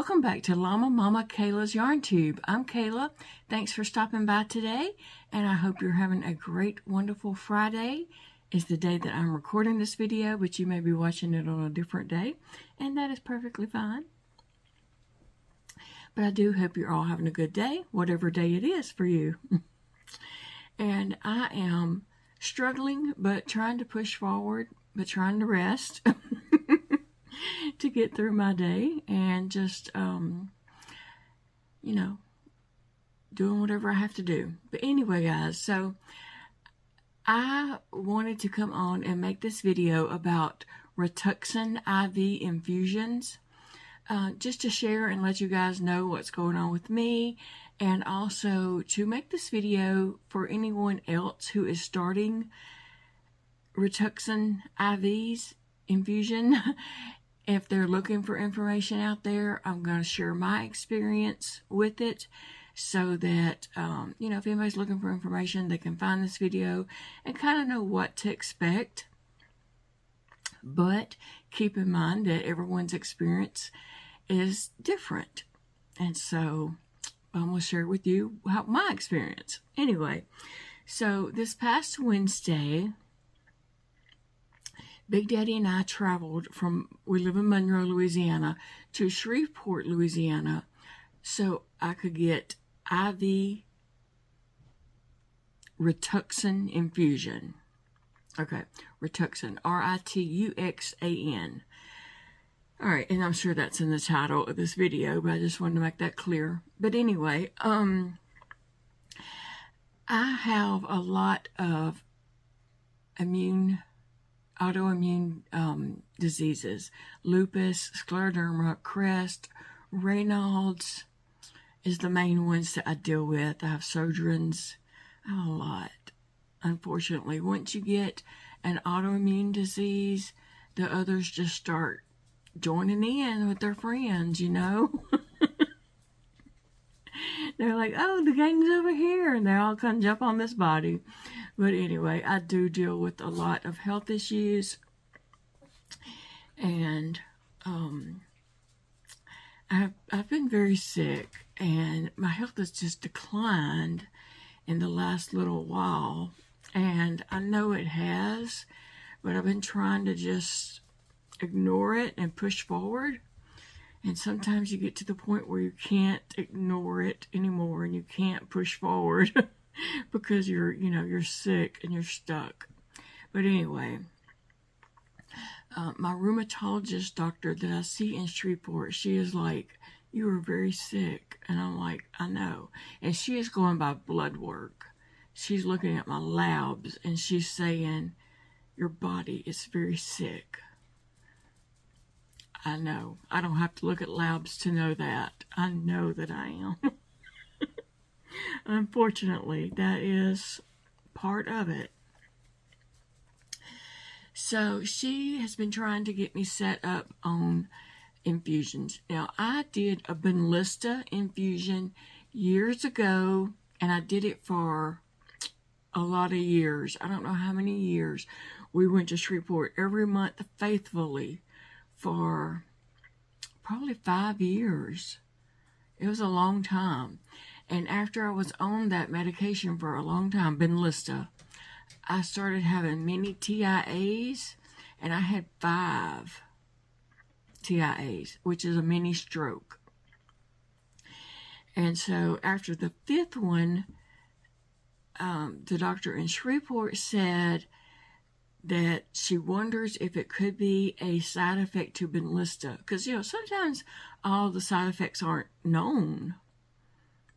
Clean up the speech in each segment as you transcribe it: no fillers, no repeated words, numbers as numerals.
Welcome back to Llama Mama Kayla's Yarn Tube. I'm Kayla. Thanks for stopping by today, and I hope you're having a great, wonderful Friday. It's the day that I'm recording this video, but you may be watching it on a different day, and that is perfectly fine. But I do hope you're all having a good day, whatever day it is for you. And I am struggling, but trying to push forward, but trying to rest. To get through my day and just, you know, doing whatever I have to do. But anyway, guys, so I wanted to come on and make this video about Rituxan IV infusions, just to share and let you guys know what's going on with me, and also to make this video for anyone else who is starting Rituxan IVs infusion. If they're looking for information out there, I'm going to share my experience with it so that, you know, if anybody's looking for information, they can find this video and kind of know what to expect. But keep in mind that everyone's experience is different. And so I'm going to share with you my experience. Anyway, so this past Wednesday, Big Daddy and I traveled we live in Monroe, Louisiana, to Shreveport, Louisiana, so I could get IV Rituxan infusion. Okay, Rituxan, R-I-T-U-X-A-N. All right, and I'm sure that's in the title of this video, but I just wanted to make that clear. But anyway, I have a lot of autoimmune diseases. Lupus, scleroderma, crest, Raynaud's is the main ones that I deal with. I have Sjogren's. I have a lot. Unfortunately, once you get an autoimmune disease, the others just start joining in with their friends, you know. They're like, oh, the gang's over here, and they all come jump on this body. But anyway, I do deal with a lot of health issues, and I've been very sick, and my health has just declined in the last little while, and I know it has, but I've been trying to just ignore it and push forward. And sometimes you get to the point where you can't ignore it anymore and you can't push forward because you're sick and you're stuck. But anyway, my rheumatologist doctor that I see in Shreveport, she is like, you are very sick. And I'm like, I know. And she is going by blood work. She's looking at my labs and she's saying, your body is very sick. I know. I don't have to look at labs to know that. I know that I am. Unfortunately, that is part of it. So she has been trying to get me set up on infusions. Now, I did a Benlysta infusion years ago, and I did it for a lot of years. I don't know how many years. We went to Shreveport every month faithfully for probably 5 years. It was a long time. And after I was on that medication for a long time, Benlysta, I started having many TIAs, and I had 5 TIAs, which is a mini stroke. And so after the 5th one, the doctor in Shreveport said that she wonders if it could be a side effect to Benlysta. Because, you know, sometimes all the side effects aren't known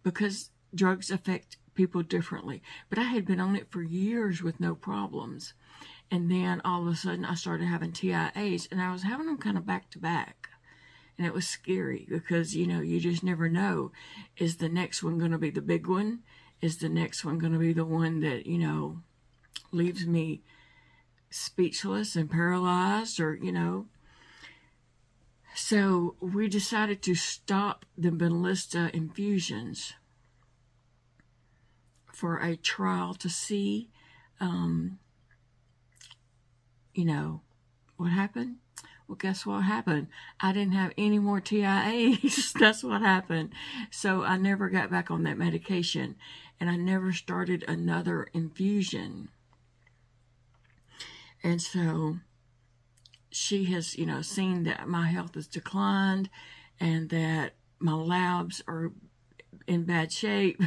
because drugs affect people differently. But I had been on it for years with no problems. And then all of a sudden I started having TIAs, and I was having them kind of back to back. And it was scary because, you know, you just never know. Is the next one going to be the big one? Is the next one going to be the one that, you know, leaves me speechless and paralyzed, or, you know. So we decided to stop the Benlysta infusions for a trial to see, you know, what happened. Well, guess what happened? I didn't have any more TIAs. That's what happened. So I never got back on that medication, and I never started another infusion. And so she has, seen that my health has declined and that my labs are in bad shape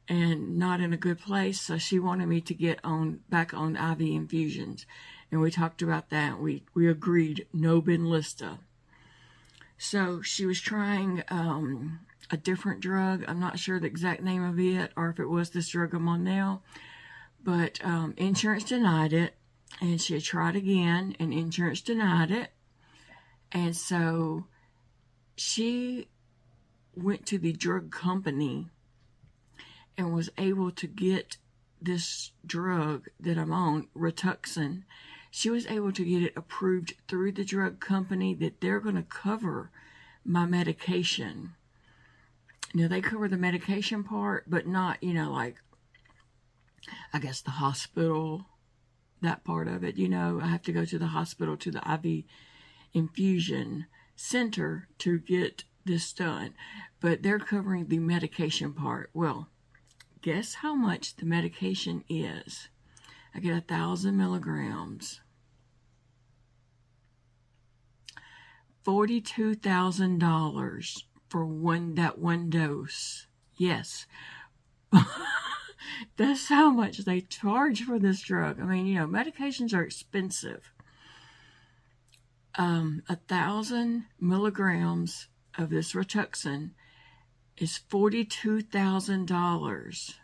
and not in a good place. So she wanted me to get back on IV infusions. And we talked about that. We agreed no Benlysta. So she was trying a different drug. I'm not sure the exact name of it or if it was this drug I'm on now. But insurance denied it. And she had tried again and insurance denied it. And so she went to the drug company and was able to get this drug that I'm on, Rituxan. She was able to get it approved through the drug company that they're going to cover my medication. Now, they cover the medication part, but not, like, I guess the hospital, that part of it. I have to go to the hospital, to the IV infusion center to get this done. But they're covering the medication part. Well, guess how much the medication is? I get 1,000 milligrams. $42,000 for that one dose. Yes. That's how much they charge for this drug. I mean, medications are expensive. 1,000 milligrams of this Rituxan is $42,000.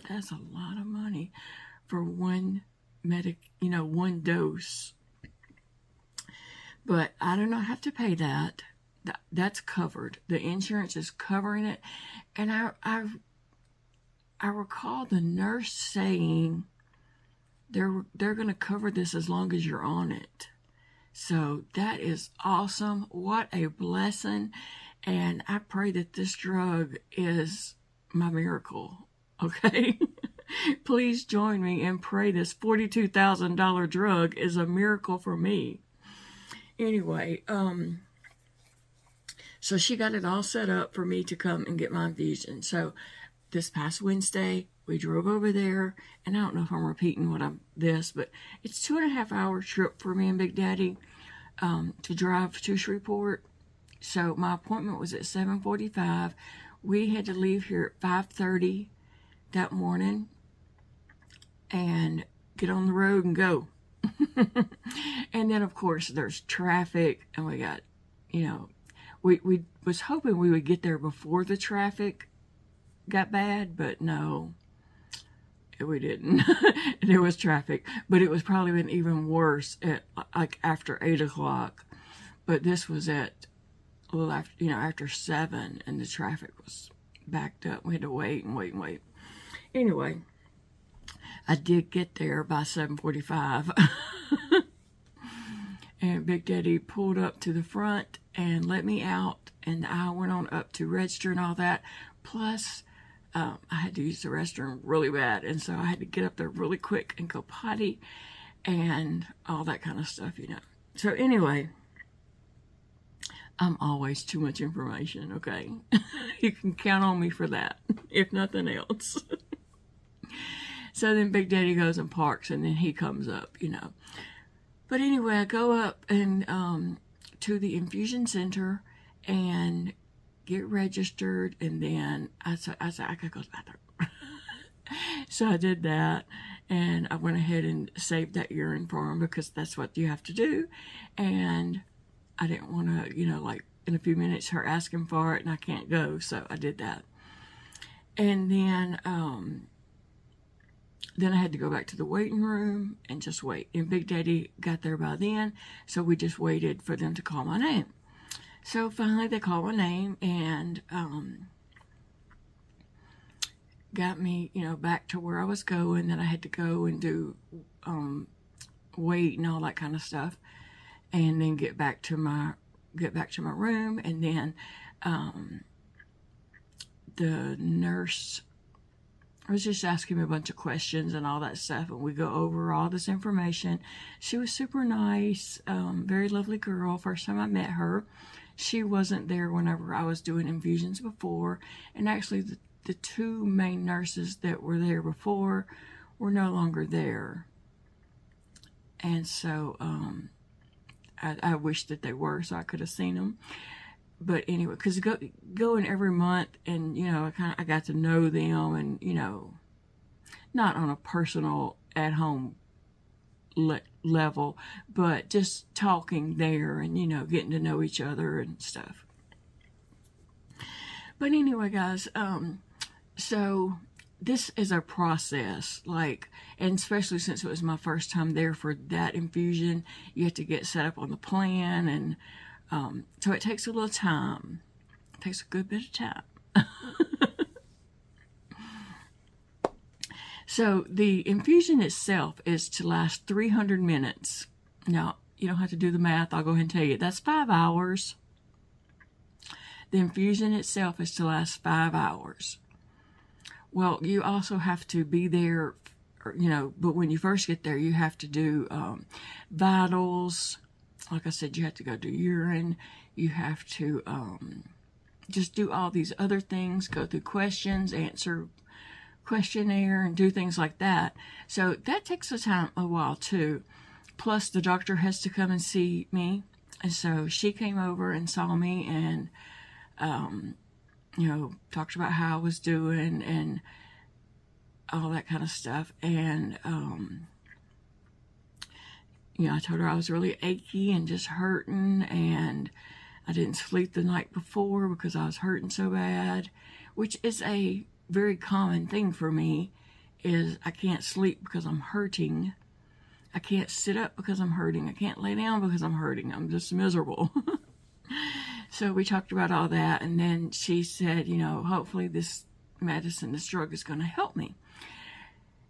That's a lot of money for one one dose. But I do not have to pay that. That's covered. The insurance is covering it. And I recall the nurse saying they're going to cover this as long as you're on it. So that is awesome. What a blessing. And I pray that this drug is my miracle. Okay? Please join me and pray this $42,000 drug is a miracle for me. Anyway, so she got it all set up for me to come and get my infusion. So this past Wednesday, we drove over there, and I don't know if I'm repeating but it's 2.5 hour trip for me and Big Daddy to drive to Shreveport. So my appointment was at 7:45. We had to leave here at 5:30 that morning and get on the road and go. And then, of course, there's traffic, and we got, we was hoping we would get there before the traffic got bad, but no, we didn't. There was traffic, but it was probably been even worse at like after 8 o'clock. But this was at a little after, after 7, and the traffic was backed up. We had to wait and wait and wait. Anyway, I did get there by 7:45. And Big Daddy pulled up to the front and let me out, and I went on up to register and all that. Plus, I had to use the restroom really bad, and so I had to get up there really quick and go potty and all that kind of stuff, So anyway, I'm always too much information, okay? You can count on me for that, if nothing else. So then Big Daddy goes and parks, and then he comes up, But anyway, I go up and to the infusion center and get registered, and then I said I gotta go to the bathroom. So I did that, and I went ahead and saved that urine for him because that's what you have to do. And I didn't want to, like in a few minutes her asking for it and I can't go, so I did that. And then I had to go back to the waiting room and just wait. And Big Daddy got there by then, so we just waited for them to call my name. So finally they called my name and got me, back to where I was going. Then I had to go and do wait and all that kind of stuff, and then get back to my room. And then the nurse was just asking me a bunch of questions and all that stuff, and we go over all this information. She was super nice, very lovely girl. First time I met her, she wasn't there whenever I was doing infusions before, and actually the two main nurses that were there before were no longer there, and so I wish that they were, so I could have seen them. But anyway, because going every month, and you know, I got to know them, and you know, not on a personal at home level, but just talking there, and you know, getting to know each other and stuff. But anyway, guys, so this is a process, like, and especially since it was my first time there for that infusion, you have to get set up on the plan, and so it takes a little time. It takes a good bit of time. So the infusion itself is to last 300 minutes. Now, you don't have to do the math. I'll go ahead and tell you. That's 5 hours. The infusion itself is to last 5 hours. Well, you also have to be there, you know, but when you first get there, you have to do vitals. Like I said, you have to go do urine. You have to just do all these other things, go through questions, answer questionnaire, and do things like that. So that takes a while too. Plus, the doctor has to come and see me. And so she came over and saw me, and you know, talked about how I was doing and all that kind of stuff. And you know, I told her I was really achy and just hurting, and I didn't sleep the night before because I was hurting so bad, which is a very common thing for me, is I can't sleep because I'm hurting. I can't sit up because I'm hurting. I can't lay down because I'm hurting. I'm just miserable. So we talked about all that, and then she said, you know, hopefully this medicine, this drug is going to help me.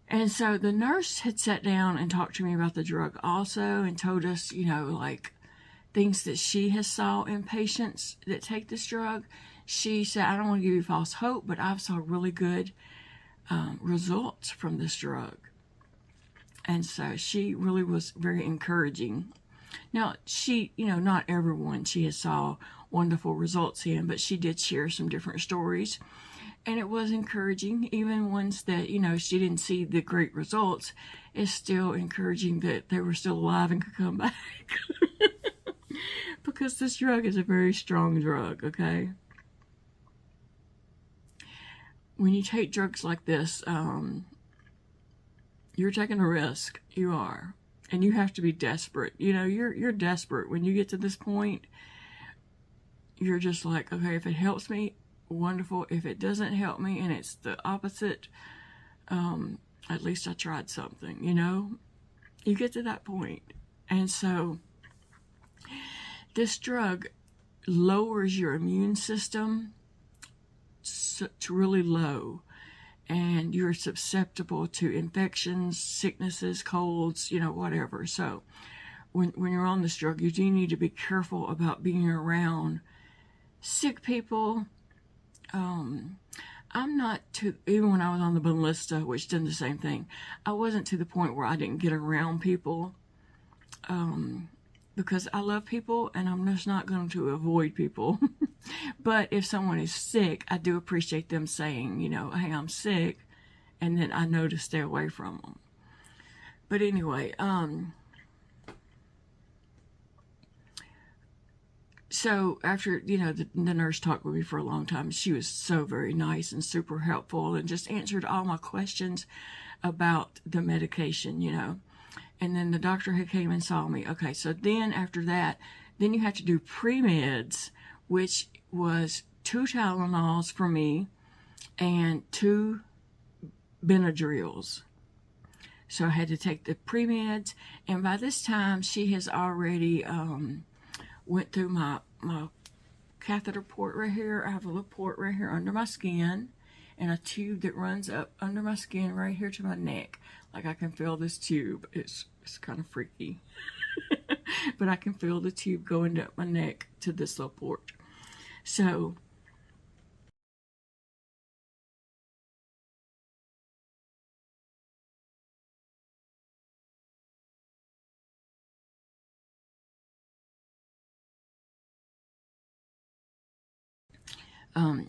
And so the nurse had sat down and talked to me about the drug also, and told us, you know, like things that she has saw in patients that take this drug. She said, I don't want to give you false hope, but I've saw really good results from this drug. And so she really was very encouraging. Now, she, you know, not everyone she has saw wonderful results in, but she did share some different stories. And it was encouraging, even ones that, you know, she didn't see the great results. It's still encouraging that they were still alive and could come back. Because this drug is a very strong drug, okay? When you take drugs like this, you're taking a risk. You are. And you have to be desperate. You know, you're desperate. When you get to this point, you're just like, okay, if it helps me, wonderful. If it doesn't help me and it's the opposite, at least I tried something, you know? You get to that point. And so this drug lowers your immune system to really low, and you're susceptible to infections, sicknesses, colds, you know, whatever. So when you're on this drug, you do need to be careful about being around sick people. I'm not even when I was on the Ballista, which did the same thing, I wasn't to the point where I didn't get around people, because I love people and I'm just not going to avoid people. But if someone is sick, I do appreciate them saying, you know, hey, I'm sick, and then I know to stay away from them. But anyway, so after, you know, the nurse talked with me for a long time. She was so very nice and super helpful, and just answered all my questions about the medication, you know. And then the doctor had came and saw me. Okay, so then after that, then you have to do pre-meds, which was 2 Tylenols for me and 2 Benadryls. So I had to take the pre-meds, and by this time she has already went through my catheter port right here. I have a little port right here under my skin, and a tube that runs up under my skin right here to my neck. Like I can feel this tube. It's kind of freaky. But I can feel the tube going up my neck to this little port. So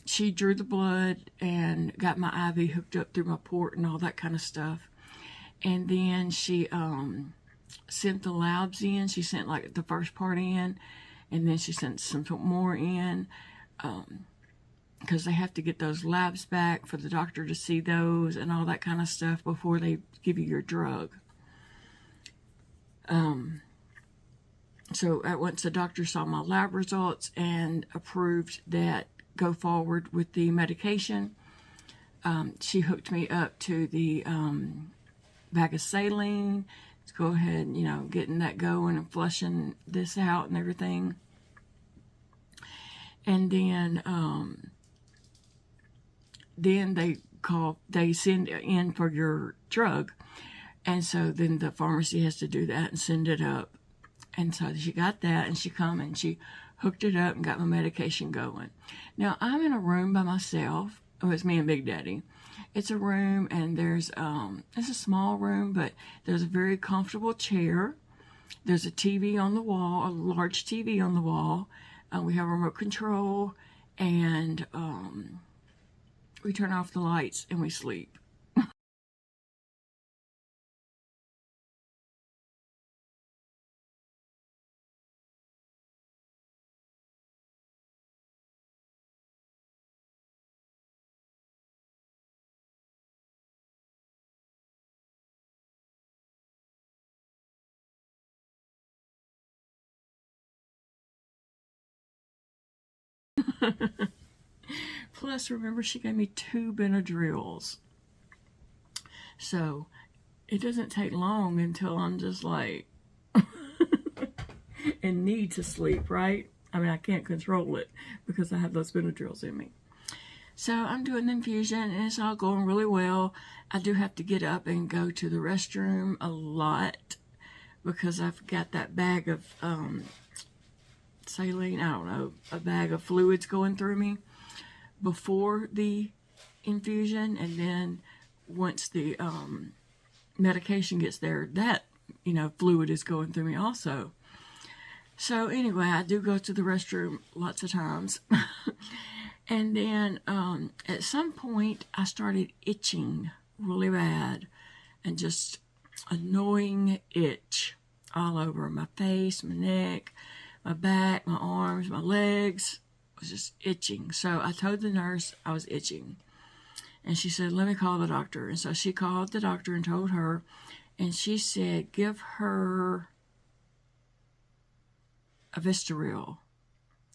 She drew the blood and got my IV hooked up through my port and all that kind of stuff. And then she sent the labs in. She sent like the first part in, and then she sent some more in, because they have to get those labs back for the doctor to see those and all that kind of stuff before they give you your drug. So once the doctor saw my lab results and approved that go forward with the medication, she hooked me up to the bag of saline to go ahead, you know, getting that going and flushing this out and everything. And then they send in for your drug. And so then the pharmacy has to do that and send it up. And so she got that, and she come and she hooked it up and got my medication going. Now, I'm in a room by myself. Oh, it's me and Big Daddy. It's a room, and there's, it's a small room, but there's a very comfortable chair. There's a TV on the wall, a large TV on the wall. We have a remote control, and we turn off the lights and we sleep. Plus, remember, she gave me 2 Benadryls. So, it doesn't take long until I'm just like, in need to sleep, right? I mean, I can't control it because I have those Benadryls in me. So, I'm doing the infusion, and it's all going really well. I do have to get up and go to the restroom a lot because I've got that bag of saline, I don't know, a bag of fluids going through me before the infusion, and then once the medication gets there, that, you know, fluid is going through me also. So anyway, I do go to the restroom lots of times. And then at some point I started itching really bad, and just annoying itch all over my face, my neck, my back, my arms, my legs. Was just itching. So I told the nurse I was itching, and she said, let me call the doctor. And so she called the doctor and told her, and she said, give her a Vistaril,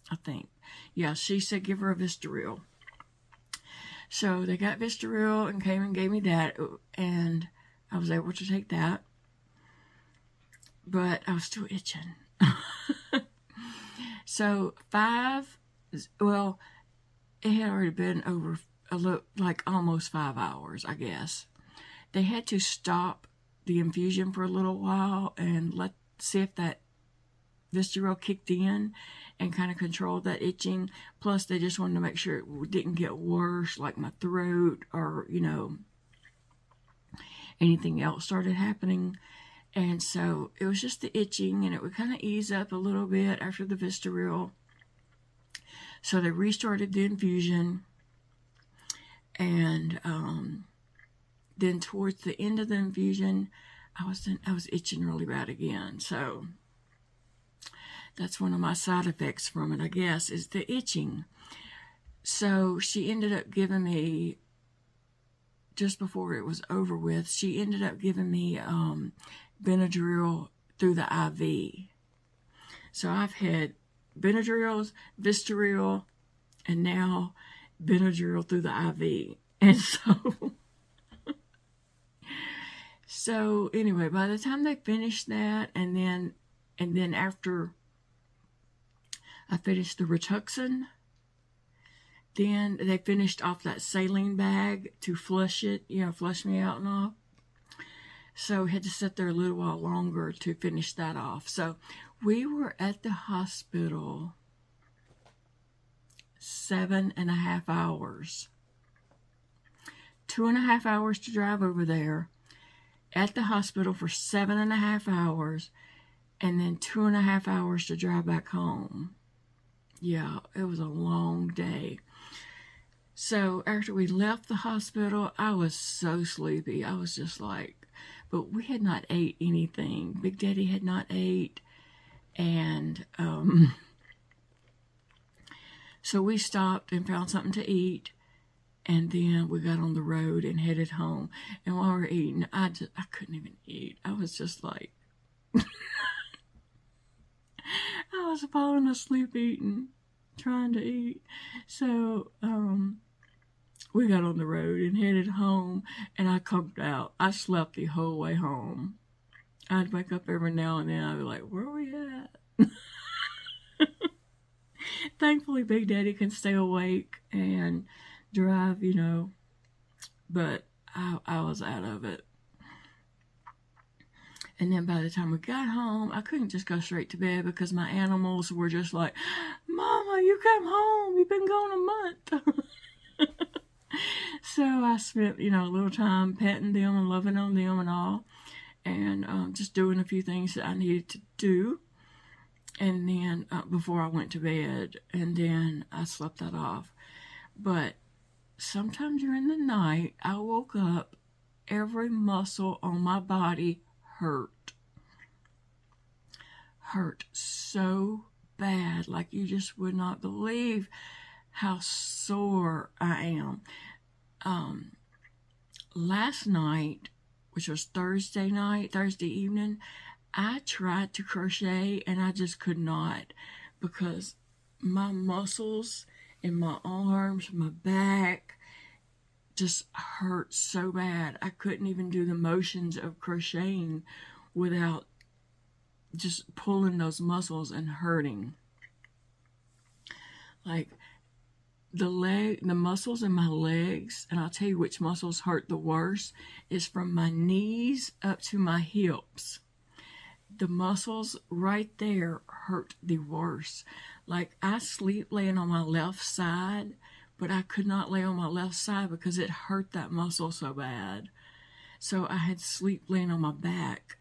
I think. Yeah, she said give her a Vistaril. So they got Vistaril and came and gave me that, and I was able to take that, but I was still itching. So well, it had already been over like almost 5 hours, I guess. They had to stop the infusion for a little while and see if that Vistaril kicked in and kind of controlled that itching. Plus, they just wanted to make sure it didn't get worse, like my throat or, you know, anything else started happening. And so it was just the itching, and it would kind of ease up a little bit after the Vistaril. So they restarted the infusion, and then towards the end of the infusion, I was itching really bad again. So that's one of my side effects from it, I guess, is the itching. So she ended up giving me, just before it was over with, she ended up giving me Benadryl through the IV. So I've had Benadryls, Vistaril, and now Benadryl through the IV. And so anyway, by the time they finished that, and then after I finished the Rituxan, then they finished off that saline bag to flush it, you know, flush me out and all. So we had to sit there a little while longer to finish that off. So we were at the hospital 7.5 hours. 2.5 hours to drive over there, at the hospital for 7.5 hours, and then 2.5 hours to drive back home. Yeah, it was a long day. So after we left the hospital, I was so sleepy. I was just like, but we had not ate anything. Big Daddy had not ate. And so we stopped and found something to eat. And then we got on the road and headed home. And while we were eating, I couldn't even eat. I was just like, I was falling asleep eating, trying to eat. So, we got on the road and headed home, and I conked out. I slept the whole way home. I'd wake up every now and then. I'd be like, where are we at? Thankfully, Big Daddy can stay awake and drive, you know, but I was out of it. And then by the time we got home, I couldn't just go straight to bed because my animals were just like, Mama, you come home. You've been gone a month. So I spent, you know, a little time petting them and loving on them and all. And just doing a few things that I needed to do. And then before I went to bed. And then I slept that off. But sometime during the night, I woke up, every muscle on my body hurt. Hurt so bad, like you just would not believe how sore I am. Last night, which was Thursday evening, I tried to crochet and I just could not because my muscles in my arms, my back, just hurt so bad. I couldn't even do the motions of crocheting without just pulling those muscles and hurting. Like the muscles in my legs, and I'll tell you which muscles hurt the worst, is from my knees up to my hips. The muscles right there hurt the worst. Like I sleep laying on my left side, but I could not lay on my left side because it hurt that muscle so bad. So I had to sleep laying on my back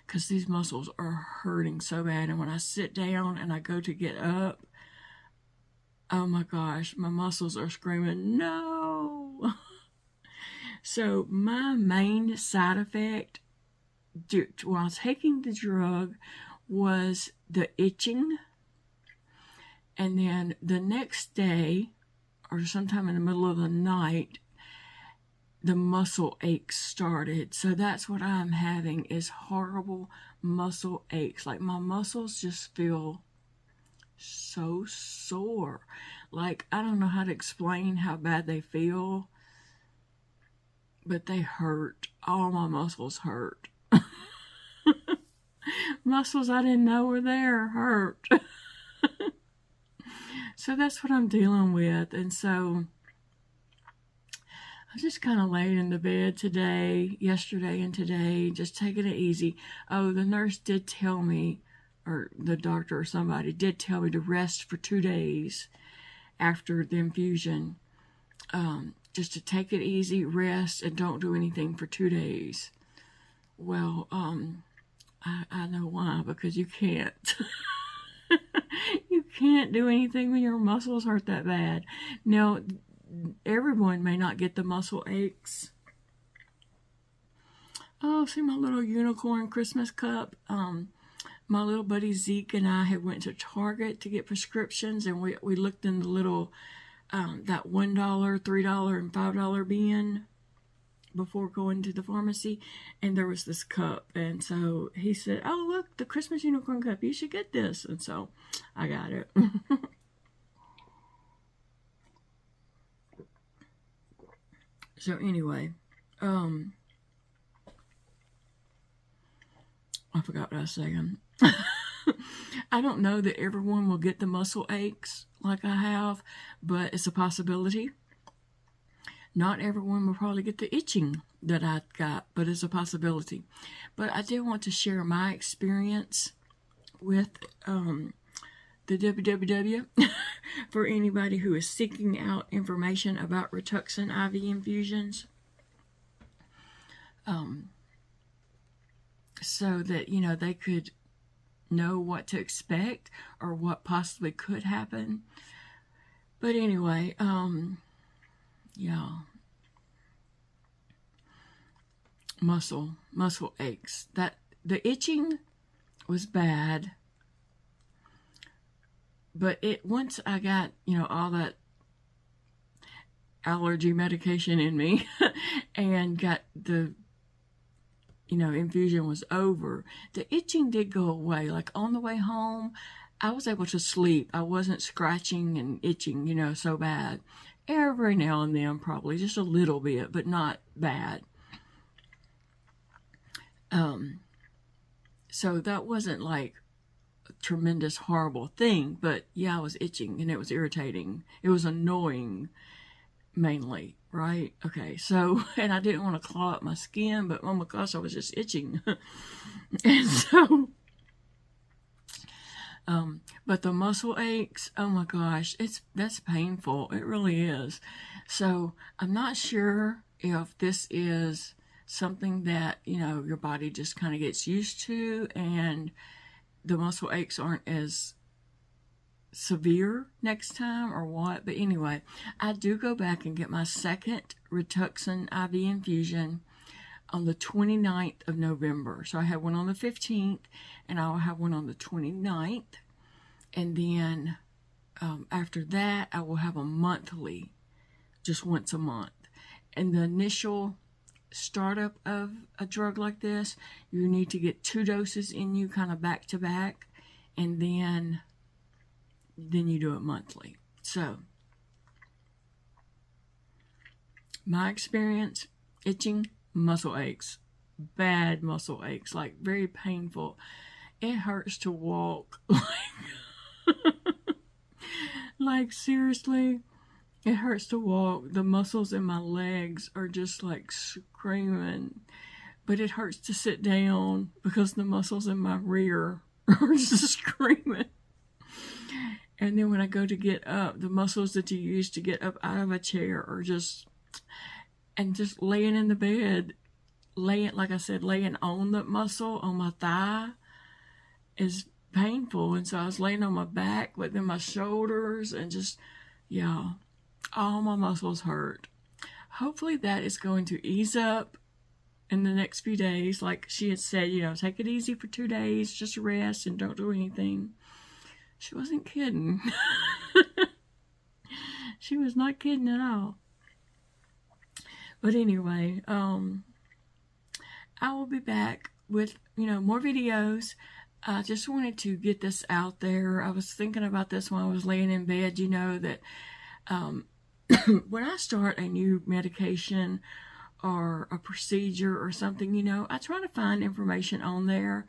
because these muscles are hurting so bad. And when I sit down and I go to get up, oh my gosh, my muscles are screaming, no. So my main side effect while taking the drug was the itching. And then the next day, or sometime in the middle of the night, the muscle aches started. So that's what I'm having, is horrible muscle aches. Like my muscles just feel so sore. Like I don't know how to explain how bad they feel, but they hurt. All my muscles hurt. Muscles I didn't know were there hurt. So that's what I'm dealing with. And so I just kind of laid in the bed yesterday and today, just taking it easy. Oh, the nurse did tell me, or the doctor or somebody did tell me to rest for 2 days after the infusion. Just to take it easy, rest, and don't do anything for 2 days. Well, I know why, because you can't. You can't do anything when your muscles hurt that bad. Now, everyone may not get the muscle aches. Oh, see my little unicorn Christmas cup. My little buddy Zeke and I had went to Target to get prescriptions, and we looked in the little, that $1, $3, and $5 bin before going to the pharmacy, and there was this cup. And so he said, oh, look, the Christmas unicorn cup, you should get this. And so I got it. So anyway, I forgot what I was saying. I don't know that everyone will get the muscle aches like I have, but it's a possibility. Not everyone will probably get the itching that I got, but it's a possibility. But I did want to share my experience with the www for anybody who is seeking out information about Rituxan IV infusions. So that, you know, they could know what to expect or what possibly could happen. But anyway, yeah, muscle aches. That the itching was bad, but once I got, you know, all that allergy medication in me and got the, you know, infusion was over, the itching did go away. Like on the way home, I was able to sleep. I wasn't scratching and itching, you know, so bad. Every now and then, probably just a little bit, but not bad. So that wasn't like a tremendous horrible thing, but yeah, I was itching and it was irritating. It was annoying mainly, right? Okay, so, and I didn't want to claw up my skin, but oh my gosh, I was just itching. And so, but the muscle aches, oh my gosh, that's painful. It really is. So I'm not sure if this is something that, you know, your body just kind of gets used to and the muscle aches aren't as severe next time or what. But anyway, I do go back and get my second Rituxan IV infusion on the 29th of November. So I had one on the 15th and I'll have one on the 29th. And then after that, I will have a monthly, just once a month. And the initial startup of a drug like this, you need to get 2 doses in you kind of back to back, and then you do it monthly. So my experience, itching, muscle aches, bad muscle aches, like very painful. It hurts to walk. Like seriously, it hurts to walk. The muscles in my legs are just like screaming. But it hurts to sit down because the muscles in my rear are just screaming. And then when I go to get up, the muscles that you use to get up out of a chair are just, and just laying in the bed, like I said, laying on the muscle on my thigh is painful. And so I was laying on my back, but then my shoulders and just, yeah, all my muscles hurt. Hopefully that is going to ease up in the next few days. Like she had said, you know, take it easy for 2 days, just rest and don't do anything. She wasn't kidding. She was not kidding at all. But anyway, I will be back with, you know, more videos. I just wanted to get this out there. I was thinking about this when I was laying in bed, you know, that when I start a new medication or a procedure or something, you know, I try to find information on there.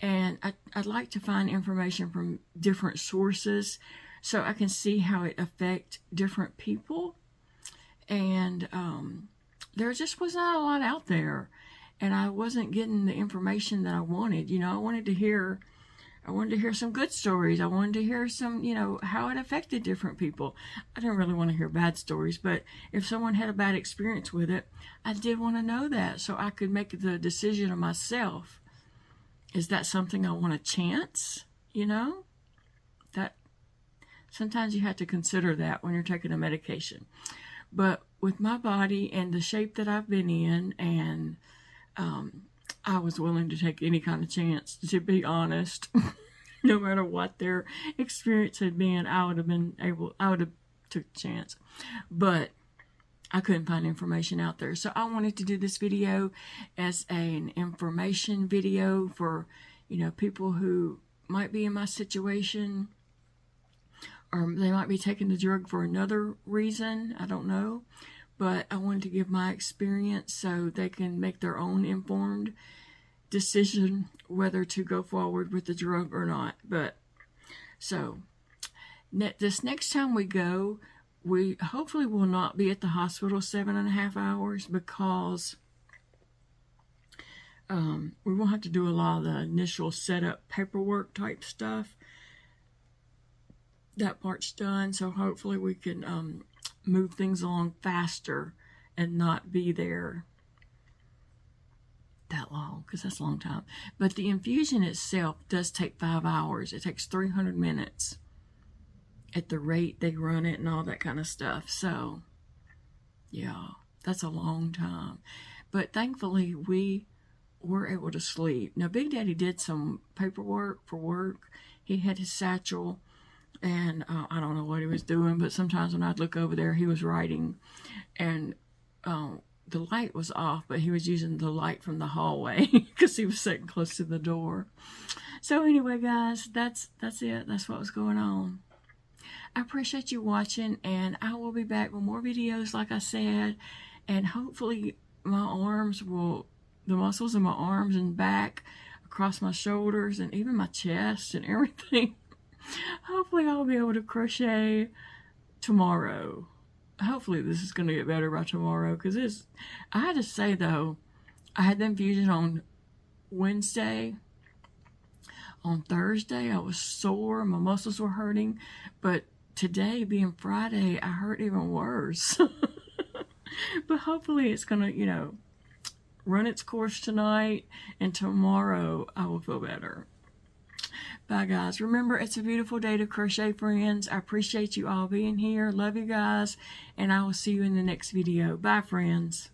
And I'd like to find information from different sources so I can see how it affects different people. And there just was not a lot out there. And I wasn't getting the information that I wanted. You know, I wanted to hear some good stories. I wanted to hear some, you know, how it affected different people. I didn't really want to hear bad stories, but if someone had a bad experience with it, I did want to know that so I could make the decision of myself. Is that something I want to chance? You know, that sometimes you have to consider that when you're taking a medication. But with my body and the shape that I've been in, and I was willing to take any kind of chance, to be honest. No matter what their experience had been, I would have took a chance. But I couldn't find information out there. So I wanted to do this video as an information video for, you know, people who might be in my situation, or they might be taking the drug for another reason. I don't know. But I wanted to give my experience so they can make their own informed decision whether to go forward with the drug or not. But so this next time we go, we hopefully will not be at the hospital 7.5 hours, because we won't have to do a lot of the initial setup paperwork type stuff. That part's done, so hopefully we can move things along faster and not be there that long, because that's a long time. But the infusion itself does take 5 hours. It takes 300 minutes. at the rate they run it and all that kind of stuff. So yeah, that's a long time. But thankfully we were able to sleep. Now Big Daddy did some paperwork for work. He had his satchel, and I don't know what he was doing, but sometimes when I'd look over there, he was writing, and the light was off, but he was using the light from the hallway because he was sitting close to the door. So anyway, guys, that's it. That's what was going on. I appreciate you watching, and I will be back with more videos, like I said, and hopefully my arms will, the muscles in my arms and back, across my shoulders, and even my chest and everything. Hopefully I'll be able to crochet tomorrow. Hopefully this is going to get better by tomorrow, because I had to say though, I had the infusion on Wednesday. On Thursday I was sore, my muscles were hurting, but today being Friday I hurt even worse. But hopefully it's going to, you know, run its course tonight, and tomorrow I will feel better. Bye guys. Remember, it's a beautiful day to crochet, friends. I appreciate you all being here. Love you guys, and I will see you in the next video. Bye friends.